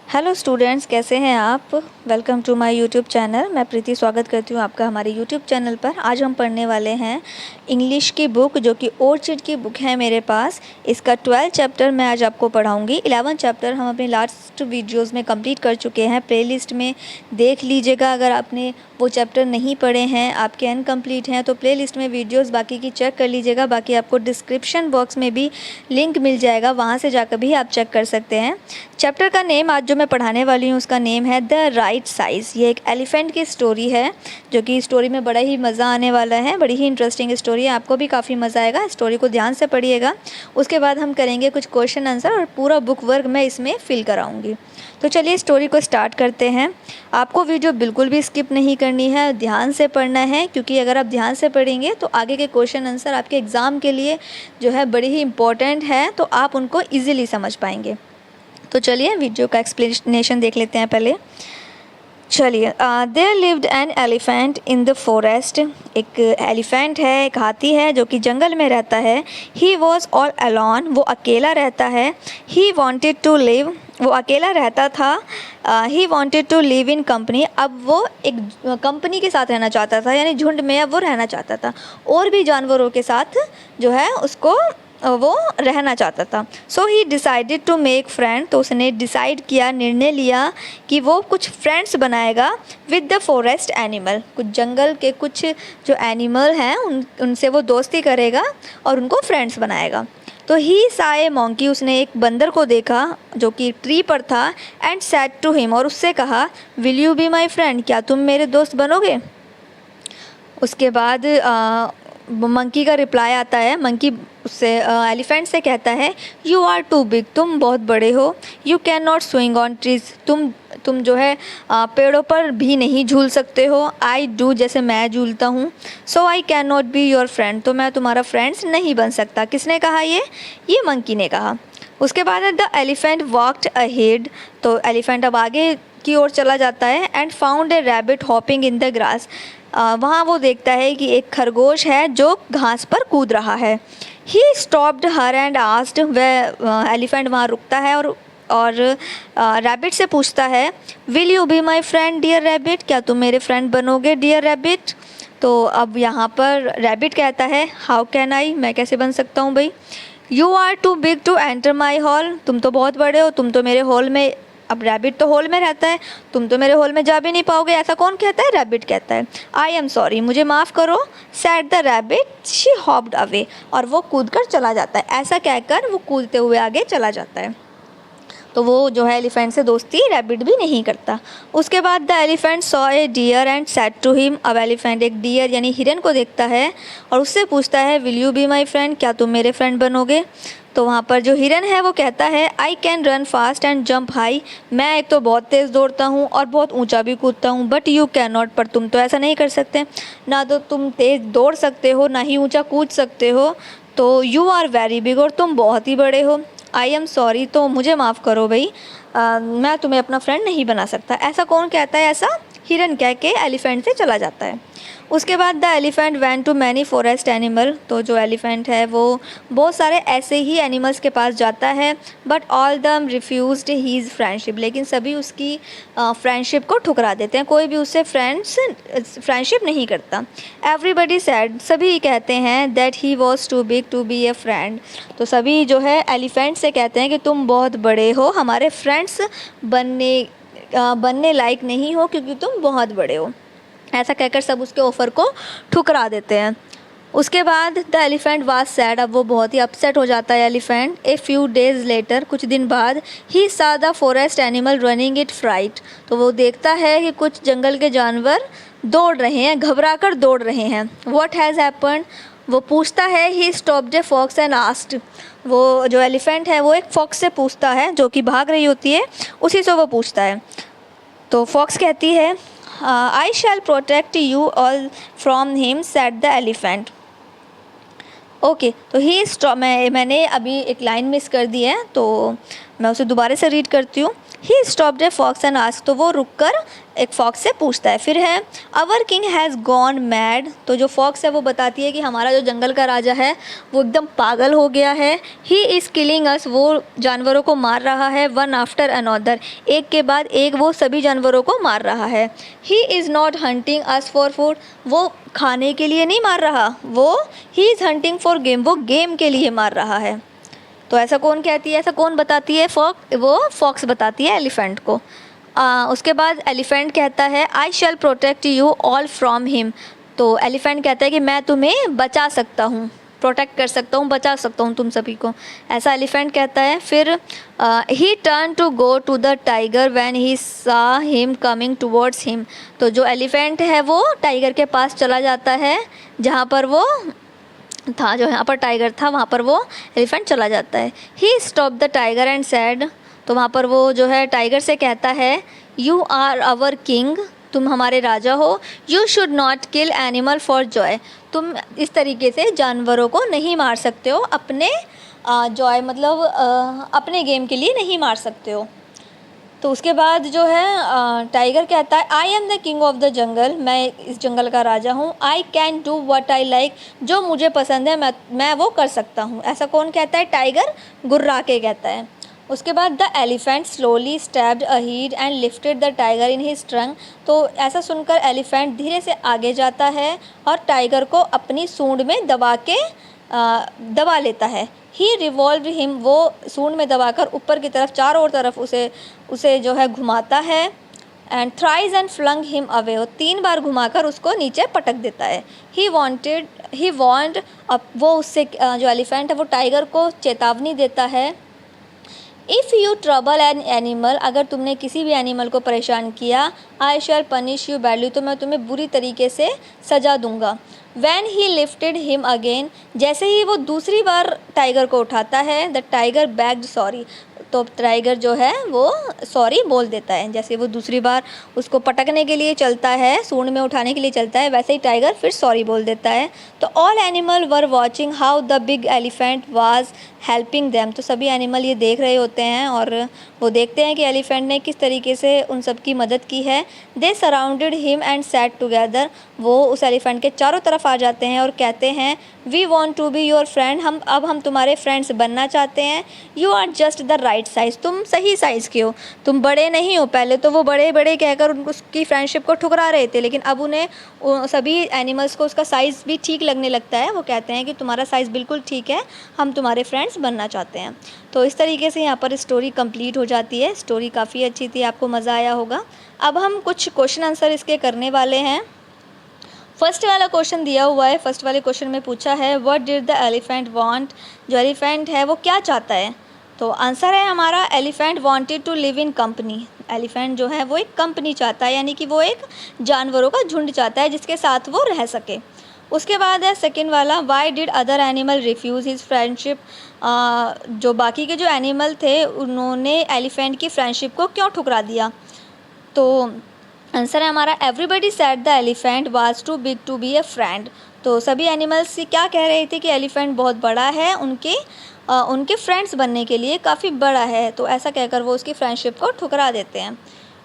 Hello students, कैसे हैं आप। Welcome to my YouTube channel. मैं प्रीति स्वागत करती हूँ आपका हमारे यूट्यूब चैनल पर। आज हम पढ़ने वाले हैं इंग्लिश की बुक, जो कि ओर्चिड की बुक है मेरे पास। इसका 12 चैप्टर मैं आज आपको पढ़ाऊँगी। 11 चैप्टर हम अपने लास्ट वीडियोज़ में कंप्लीट कर चुके हैं। प्लेलिस्ट में देख लीजिएगा, अगर आपने वो चैप्टर नहीं पढ़े हैं, आपके अनकम्प्लीट हैं, तो प्लेलिस्ट में वीडियोज़ बाकी की चेक कर लीजिएगा। बाकी आपको डिस्क्रिप्शन बॉक्स में भी लिंक मिल जाएगा, वहाँ से जाकर भी आप चेक कर सकते हैं। चैप्टर का नेम आज जो मैं पढ़ाने वाली हूँ उसका नेम है द राइट साइज़। ये एक एलिफेंट की स्टोरी है, जो कि स्टोरी में बड़ा ही मज़ा आने वाला है। बड़ी ही इंटरेस्टिंग स्टोरी है, आपको भी काफ़ी मज़ा आएगा। स्टोरी को ध्यान से पढ़िएगा। उसके बाद हम करेंगे कुछ क्वेश्चन आंसर और पूरा बुक वर्क मैं इसमें फिल कराऊंगी। तो चलिए स्टोरी को स्टार्ट करते हैं। आपको वीडियो बिल्कुल भी स्किप नहीं करनी है, ध्यान से पढ़ना है, क्योंकि अगर आप ध्यान से पढ़ेंगे तो आगे के क्वेश्चन आंसर आपके एग्ज़ाम के लिए जो है बड़ी ही इंपॉर्टेंट है, तो आप उनको ईजिली समझ पाएंगे। तो चलिए वीडियो का एक्सप्लेनेशन देख लेते हैं पहले। चलिए, there lived an elephant in the forest. एक एलिफेंट है, एक हाथी है जो कि जंगल में रहता है। ही वॉज ऑल अलोन, वो अकेला रहता है। ही वॉन्टेड टू लिव, वो अकेला रहता था। He wanted to live in company, अब वो एक कंपनी के साथ रहना चाहता था, यानी झुंड में अब वो रहना चाहता था। और भी जानवरों के साथ जो है उसको वो रहना चाहता था। So he decided to make friend, तो उसने डिसाइड किया, निर्णय लिया कि वो कुछ फ्रेंड्स बनाएगा विद द फॉरेस्ट एनिमल। कुछ जंगल के कुछ जो एनिमल हैं उनसे वो दोस्ती करेगा और उनको फ्रेंड्स बनाएगा। तो ही सा ए मंकी, उसने एक बंदर को देखा जो कि ट्री पर था। एंड सेड टू हिम, और उससे कहा, will you be my friend, क्या तुम मेरे दोस्त बनोगे। उसके बाद मंकी का रिप्लाई आता है। मंकी उससे एलिफेंट से कहता है, यू आर टू बिग, तुम बहुत बड़े हो। You can not swing on trees, तुम जो है पेड़ों पर भी नहीं झूल सकते हो। आई डू, जैसे मैं झूलता हूँ। So I can not be your friend, तो मैं तुम्हारा फ्रेंड्स नहीं बन सकता। किसने कहा ये मंकी ने कहा। उसके बाद द एलिफेंट वॉक्ड अहेड, तो एलिफेंट अब आगे की ओर चला जाता है। And found a rabbit hopping in the grass, वहाँ वो देखता है कि एक खरगोश है जो घास पर कूद रहा है। He stopped her and asked, वह एलिफेंट वहाँ रुकता है और रैबिट से पूछता है, will you be my friend dear rabbit, क्या तुम मेरे फ्रेंड बनोगे डियर रैबिट। तो अब यहाँ पर रैबिट कहता है, हाउ कैन आई, मैं कैसे बन सकता हूँ भाई। You are too big to enter my hall, तुम तो बहुत बड़े हो, तुम तो मेरे हॉल में, अब रैबिट तो हॉल में रहता है, तुम तो मेरे हॉल में जा भी नहीं पाओगे। ऐसा कौन कहता है, रैबिट कहता है। आई एम सॉरी, मुझे माफ़ करो। Sad the rabbit, she hopped away, और वो कूद कर चला जाता है। ऐसा कहकर वो कूदते हुए आगे चला जाता है। तो वो जो है एलिफेंट से दोस्ती रैबिट भी नहीं करता। उसके बाद the elephant saw a deer and said to him, अब एलिफेंट एक डियर यानी हिरन को देखता है और उससे पूछता है, will you be my friend, क्या तुम मेरे फ्रेंड बनोगे। तो वहाँ पर जो हिरन है वो कहता है, I can run fast and jump high, मैं एक तो बहुत तेज़ दौड़ता हूँ और बहुत ऊंचा भी कूदता हूँ। बट यू कैन नॉट, पर तुम तो ऐसा नहीं कर सकते, ना तो तुम तेज़ दौड़ सकते हो, ना ही ऊंचा कूद सकते हो। तो यू आर वेरी बिग, और तुम बहुत ही बड़े हो। आई एम सॉरी, तो मुझे माफ़ करो भाई, मैं तुम्हें अपना फ्रेंड नहीं बना सकता। ऐसा कौन कहता है, ऐसा हिरन कह के एलिफेंट से चला जाता है। उसके बाद the elephant went to many forest animal, तो जो एलिफेंट है वो बहुत सारे ऐसे ही एनिमल्स के पास जाता है। बट ऑल दम रिफ्यूज्ड हीज़ फ्रेंडशिप, लेकिन सभी उसकी फ्रेंडशिप को ठुकरा देते हैं, कोई भी उससे फ्रेंडशिप नहीं करता। एवरीबडी सैड, सभी कहते हैं, that he was too big to be a friend, तो सभी जो है एलिफेंट से कहते हैं कि तुम बहुत बड़े हो, हमारे फ्रेंड्स बनने लायक नहीं हो, क्योंकि तुम बहुत बड़े हो। ऐसा कहकर सब उसके ऑफ़र को ठुकरा देते हैं। उसके बाद द एलिफेंट वाज सैड, अब वो बहुत ही अपसेट हो जाता है elephant. A few days later, कुछ दिन बाद, he saw the forest animal running it fright, तो वो देखता है कि कुछ जंगल के जानवर दौड़ रहे हैं, घबरा कर दौड़ रहे हैं। व्हाट हैज़ हैपन्ड, वो पूछता है। He stopped a fox and asked, वो जो एलिफेंट है वो एक फॉक्स से पूछता है जो कि भाग रही होती है, उसी से वो पूछता है। तो फॉक्स कहती है, I shall protect you all from him, said the elephant. Okay, तो ही मैंने अभी एक लाइन मिस कर दी है, तो मैं उसे दोबारा से रीड करती हूँ। He stopped a fox and asked, तो वो रुक कर एक फॉक्स से पूछता है। फिर है अवर किंग हैज़ गॉन मैड, तो जो फॉक्स है वो बताती है कि हमारा जो जंगल का राजा है वो एकदम पागल हो गया है। ही इज़ किलिंग अस, वो जानवरों को मार रहा है, वन आफ्टर अनदर, एक के बाद एक वो सभी जानवरों को मार रहा है। He is not hunting us for food, वो खाने के लिए नहीं मार रहा, वो he is hunting for game, वो गेम के लिए मार रहा है। तो ऐसा कौन कहती है, ऐसा कौन बताती है, वो फॉक्स बताती है एलिफेंट को। उसके बाद एलिफेंट कहता है I shall protect you all from him, तो एलिफेंट कहता है कि मैं तुम्हें बचा सकता हूँ, प्रोटेक्ट कर सकता हूँ, बचा सकता हूँ तुम सभी को, ऐसा एलिफेंट कहता है। फिर he turn to go to the tiger when he saw him coming towards him, तो जो एलिफेंट है वो टाइगर के पास चला जाता है, जहाँ पर वो था, जो यहाँ पर टाइगर था वहाँ पर वो एलिफेंट चला जाता है। He stop the tiger and said, तो वहाँ पर वो जो है टाइगर से कहता है यू आर आवर किंग, तुम हमारे राजा हो। You should not kill animal for Joy, तुम इस तरीके से जानवरों को नहीं मार सकते हो, अपने जॉय मतलब अपने गेम के लिए नहीं मार सकते हो। तो उसके बाद जो है टाइगर कहता है I am the king of the jungle, मैं इस जंगल का राजा हूँ। I can do what I like, जो मुझे पसंद है मैं वो कर सकता हूँ, ऐसा कौन कहता है, टाइगर गुर्रा के कहता है। उसके बाद the elephant slowly stepped ahead and lifted the tiger in his trunk, तो ऐसा सुनकर एलिफेंट धीरे से आगे जाता है और टाइगर को अपनी सूंड में दबा लेता है। ही रिवॉल्व हिम, वो सूंड में दबाकर ऊपर की तरफ चारों तरफ उसे जो है घुमाता है। And thrice and flung him away, वो 3 बार घुमाकर उसको नीचे पटक देता है। ही वॉन्ट, अब वो उससे जो एलिफेंट है वो टाइगर को चेतावनी देता है। If you trouble an animal, अगर तुमने किसी भी एनिमल को परेशान किया, आई शैल पनिश यू बैडली, तो मैं तुम्हें बुरी तरीके से सजा दूंगा। When he lifted him again, जैसे ही वो दूसरी बार टाइगर को उठाता है, द टाइगर बैग्ड सॉरी, तो टाइगर जो है वो सॉरी बोल देता है। जैसे वो दूसरी बार उसको पटकने के लिए चलता है, सूंड में उठाने के लिए चलता है, वैसे ही टाइगर फिर सॉरी बोल देता है। तो all animal were watching how the big elephant was helping them, तो सभी एनिमल ये देख रहे होते हैं और वो देखते हैं कि एलिफेंट ने किस तरीके से उन सब की मदद की है। दे surrounded him and set together, वो उस एलिफेंट के चारों तरफ आ जाते हैं और कहते हैं we want to be your friend, हम तुम्हारे फ्रेंड्स बनना चाहते हैं। You are just the right size, तुम सही साइज़ के हो, तुम बड़े नहीं हो। पहले तो वो बड़े बड़े कहकर उनको उसकी फ्रेंडशिप को ठुकरा रहे थे, लेकिन अब उन्हें सभी एनिमल्स को उसका साइज़ भी ठीक लगने लगता है। वो कहते हैं कि तुम्हारा साइज़ बिल्कुल ठीक है, हम तुम्हारे फ्रेंड्स बनना चाहते हैं। तो इस तरीके से यहाँ पर स्टोरी कंप्लीट हो जाती है। स्टोरी काफ़ी अच्छी थी, आपको मज़ा आया होगा। अब हम कुछ क्वेश्चन आंसर इसके करने वाले हैं। फर्स्ट वाला क्वेश्चन दिया हुआ है, फर्स्ट वाले क्वेश्चन में पूछा है what did the elephant want, जो एलिफेंट है वो क्या चाहता है। तो आंसर है हमारा elephant wanted to live in company, elephant जो है वो एक कंपनी चाहता है, यानी कि वो एक जानवरों का झुंड चाहता है जिसके साथ वो रह सके। उसके बाद है सेकंड वाला why did other animal refuse his friendship, जो बाकी के जो एनिमल थे उन्होंने एलिफेंट की फ्रेंडशिप को क्यों ठुकरा दिया। तो आंसर है हमारा everybody said the elephant was too big to be a friend, तो सभी एनिमल्स क्या कह रहे थे कि एलिफेंट बहुत बड़ा है, उनके फ्रेंड्स बनने के लिए काफ़ी बड़ा है, तो ऐसा कहकर वो उसकी फ्रेंडशिप को ठुकरा देते हैं।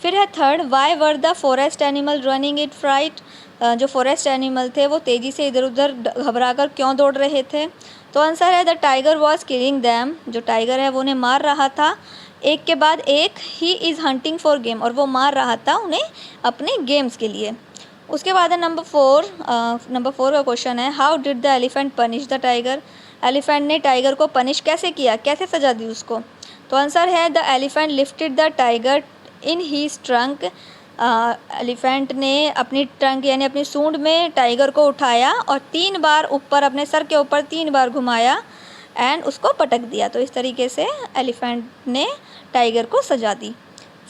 फिर है third why were the forest animal running it fright, जो फॉरेस्ट एनिमल थे वो तेज़ी से इधर उधर घबरा कर क्यों दौड़ रहे थे। तो आंसर है the tiger was killing them, जो टाइगर है वो उन्हें मार रहा था एक के बाद एक। He is hunting for game, और वो मार रहा था उन्हें अपने गेम्स के लिए। उसके बाद है नंबर 4 का क्वेश्चन है how did the elephant punish the tiger, elephant ने टाइगर को पनिश कैसे किया, कैसे सजा दी उसको। तो आंसर है the elephant lifted the tiger in his trunk, elephant ने अपनी ट्रंक यानी अपनी सूंड में टाइगर को उठाया और 3 बार ऊपर अपने सर के ऊपर 3 बार घुमाया एंड उसको पटक दिया। तो इस तरीके से एलिफेंट ने टाइगर को सजा दी।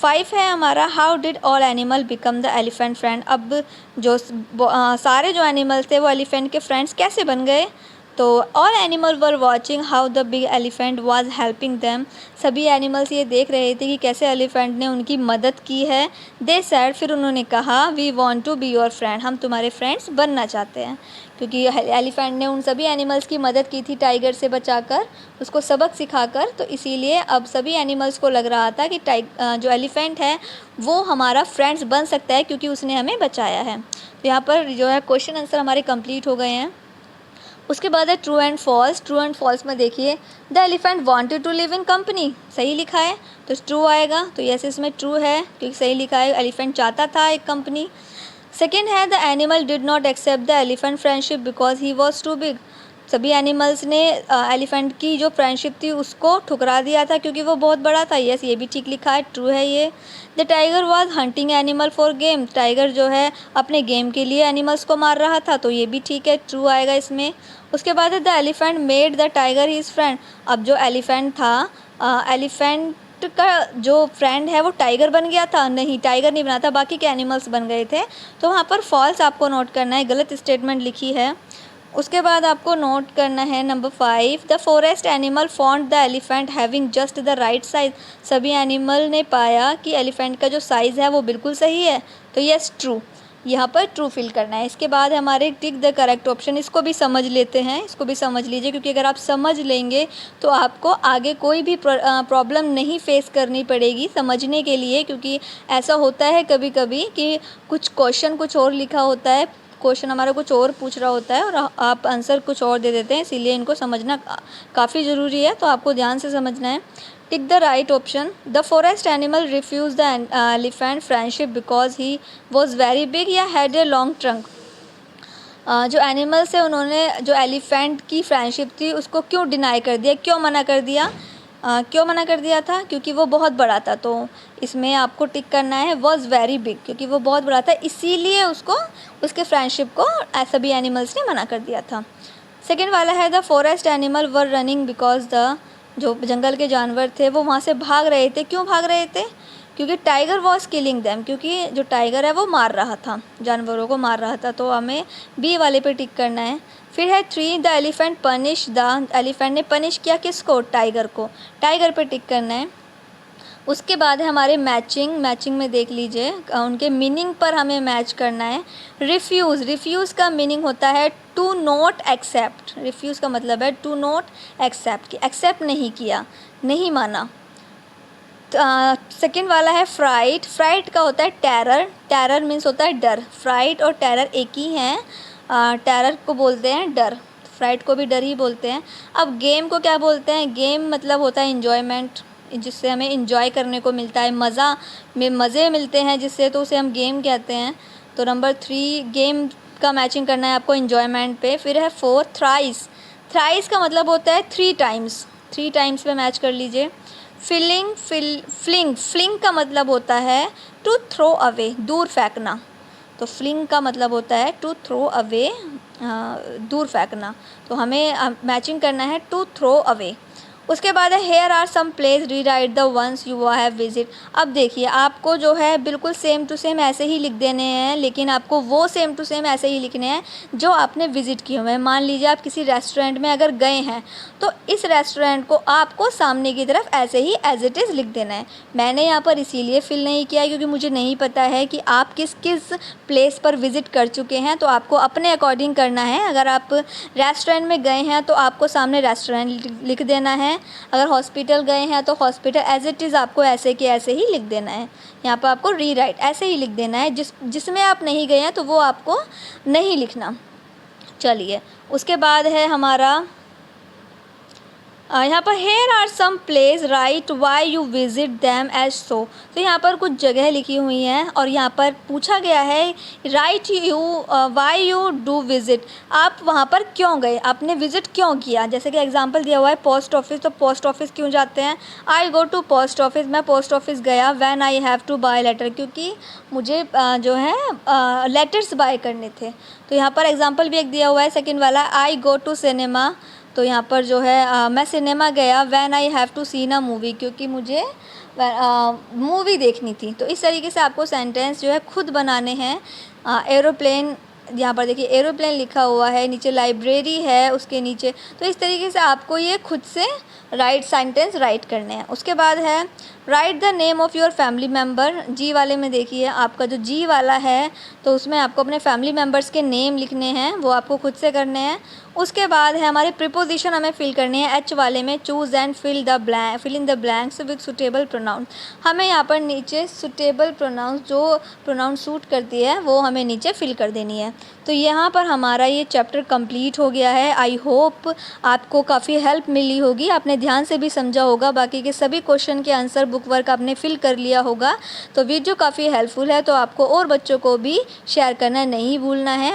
5 है हमारा how did all animal become the elephant friend, अब जो सारे जो एनिमल्स थे वो एलिफेंट के फ्रेंड्स कैसे बन गए। तो all animal were watching how the big elephant was helping them. सभी एनिमल्स ये देख रहे थे कि कैसे एलिफेंट ने उनकी मदद की है। दे सैड, फिर उन्होंने कहा we want to be your friend, हम तुम्हारे फ्रेंड्स बनना चाहते हैं। क्योंकि एलिफेंट ने उन सभी एनिमल्स की मदद की थी टाइगर से बचाकर, उसको सबक सिखाकर, तो इसीलिए अब सभी एनिमल्स को लग रहा था कि जो एलिफेंट है वो हमारा फ्रेंड्स बन सकता है क्योंकि उसने हमें बचाया है। तो यहाँ पर जो है क्वेश्चन आंसर हमारे कंप्लीट हो गए हैं। उसके बाद है true and false. True and false में देखिए, the elephant wanted to live in company, सही लिखा है तो ट्रू आएगा। तो यस, इसमें ट्रू है क्योंकि सही लिखा है, एलिफेंट चाहता था एक कंपनी। सेकेंड है, the animal did not accept the elephant friendship because he was too big. सभी एनिमल्स ने एलिफेंट की जो फ्रेंडशिप थी उसको ठुकरा दिया था क्योंकि वो बहुत बड़ा था। यस, ये भी ठीक लिखा है, ट्रू है ये। The tiger was hunting animal for game. Tiger जो है अपने गेम के लिए एनिमल्स को मार रहा था, तो ये भी ठीक है, ट्रू आएगा इसमें। उसके बाद है the elephant made the tiger his friend. अब जो एलिफेंट था, एलिफेंट का जो फ्रेंड है वो टाइगर बन गया था? नहीं, टाइगर नहीं बना था, बाकी के एनिमल्स बन गए थे। तो वहाँ पर फॉल्स आपको नोट करना है, गलत स्टेटमेंट लिखी है। उसके बाद आपको नोट करना है number 5, the forest animal found the elephant having just the right size. सभी एनिमल ने पाया कि एलिफेंट का जो साइज़ है वो बिल्कुल सही है, तो यस, ट्रू, यहाँ पर ट्रू फिल करना है। इसके बाद हमारे टिक द करेक्ट ऑप्शन, इसको भी समझ लेते हैं, इसको भी समझ लीजिए क्योंकि अगर आप समझ लेंगे तो आपको आगे कोई भी प्रॉब्लम नहीं फेस करनी पड़ेगी समझने के लिए। क्योंकि ऐसा होता है कभी कभी कि कुछ क्वेश्चन कुछ और लिखा होता है, क्वेश्चन हमारा कुछ और पूछ रहा होता है और आप आंसर कुछ और दे देते हैं, इसीलिए इनको समझना काफ़ी ज़रूरी है, तो आपको ध्यान से समझना है। Tick the right option, the forest animal refuse the elephant friendship because he was very big या हैड ए लॉन्ग ट्रंक। जो एनिमल्स है उन्होंने जो एलिफेंट की फ्रेंडशिप थी उसको क्यों डिनाई कर दिया, क्यों मना कर दिया? क्यों मना कर दिया था? क्योंकि वो बहुत बड़ा था। तो इसमें आपको टिक करना है वॉज वेरी बिग, क्योंकि वो बहुत बड़ा था इसीलिए उसको उसके फ्रेंडशिप को सभी एनिमल्स ने मना कर दिया था। सेकेंड वाला है the forest animal were running because the, जो जंगल के जानवर थे वो वहाँ से भाग रहे थे। क्यों भाग रहे थे? क्योंकि टाइगर वॉज किलिंग दैम, क्योंकि जो टाइगर है वो मार रहा था, जानवरों को मार रहा था। तो हमें बी वाले पे टिक करना है। फिर है 3, the elephant punish the, elephant ने पनिश किया किसको? टाइगर को, टाइगर पे टिक करना है। उसके बाद है हमारे मैचिंग। मैचिंग में देख लीजिए उनके मीनिंग पर हमें मैच करना है। रिफ्यूज़, रिफ्यूज़ का मीनिंग होता है टू नॉट एक्सेप्ट। रिफ्यूज़ का मतलब है टू नॉट एक्सेप्ट, कि एक्सेप्ट नहीं किया, नहीं माना। सेकेंड वाला है फ्राइट। फ्राइट का होता है टेरर, टेरर मीन्स होता है डर। फ्राइट और टेरर एक ही हैं, टेरर को बोलते हैं डर, फ्राइट को भी डर ही बोलते हैं। अब गेम को क्या बोलते हैं? गेम मतलब होता है इन्जॉयमेंट, जिससे हमें इंजॉय करने को मिलता है, मज़े मिलते हैं जिससे, तो उसे हम गेम कहते हैं। तो नंबर 3 गेम का मैचिंग करना है आपको इन्जॉयमेंट पे। फिर है 4 थ्राइस। थ्राइस का मतलब होता है 3 टाइम्स, 3 टाइम्स पे मैच कर लीजिए। फ्लिंग, फ्लिंग का मतलब होता है टू थ्रो अवे, दूर फेंकना। तो फ्लिंग का मतलब होता है टू थ्रो अवे, दूर फेंकना। तो हमें मैचिंग करना है टू थ्रो अवे। उसके बाद है हेयर आर सम प्लेस री right the ones you have visit. अब देखिए आपको जो है बिल्कुल सेम टू सेम ऐसे ही लिख देने हैं, लेकिन आपको वो सेम टू सेम ऐसे ही लिखने हैं जो आपने विज़िट किए हुए हैं। मान लीजिए आप किसी रेस्टोरेंट में अगर गए हैं तो इस रेस्टोरेंट को आपको सामने की तरफ ऐसे ही एज इट इज़ लिख देना है। मैंने यहाँ पर इसीलिए फिल नहीं किया क्योंकि मुझे नहीं पता है कि आप किस किस प्लेस पर विज़िट कर चुके हैं, तो आपको अपने अकॉर्डिंग करना है। अगर आप रेस्टोरेंट में गए हैं तो आपको सामने रेस्टोरेंट लिख देना है, अगर हॉस्पिटल गए हैं तो हॉस्पिटल एज इट इज़ आपको ऐसे के ऐसे ही लिख देना है। यहाँ पर आपको री राइट ऐसे ही लिख देना है, जिसमें आप नहीं गए हैं तो वो आपको नहीं लिखना। चलिए उसके बाद है हमारा यहाँ पर here are some place right why you visit them as so. तो यहाँ पर कुछ जगह लिखी हुई हैं और यहाँ पर पूछा गया है right you why you do visit, आप वहाँ पर क्यों गए, आपने विज़िट क्यों किया। जैसे कि एग्जांपल दिया हुआ है पोस्ट ऑफिस, तो पोस्ट ऑफिस क्यों जाते हैं? I go to post office, मैं पोस्ट ऑफिस गया। When I have to buy letter, क्योंकि मुझे जो है लेटर्स बाय करने थे। तो यहाँ पर एग्जाम्पल भी एक दिया हुआ है सेकेंड वाला, आई गो टू सिनेमा, तो यहाँ पर जो है मैं सिनेमा गया। When I have to seen a movie, क्योंकि मुझे मूवी देखनी थी। तो इस तरीके से आपको सेंटेंस जो है खुद बनाने हैं। एरोप्लेन यहाँ पर देखिए एरोप्लेन लिखा हुआ है, नीचे लाइब्रेरी है उसके नीचे। तो इस तरीके से आपको ये खुद से राइट सेंटेंस राइट करने हैं। उसके बाद है right the name of your family member. जी वाले में देखिए आपका जो जी वाला है तो उसमें आपको अपने फैमिली मेम्बर्स के नेम लिखने हैं, वो आपको खुद से करने हैं। उसके बाद है हमारे प्रीपोजिशन हमें फिल करनी है। एच वाले में choose and fill in the blanks with suitable pronoun. हमें यहाँ पर नीचे सुटेबल प्रोनाउंस, जो प्रोनाउन सूट करती है वो हमें नीचे फिल कर देनी है। तो यहाँ पर हमारा ये चैप्टर कंप्लीट हो गया है। आई होप आपको काफ़ी हेल्प मिली होगी, आपने ध्यान से भी समझा होगा, बाकी के सभी क्वेश्चन के आंसर बुक वर्क आपने फिल कर लिया होगा। तो वीडियो काफ़ी हेल्पफुल है, तो आपको और बच्चों को भी शेयर करना नहीं भूलना है।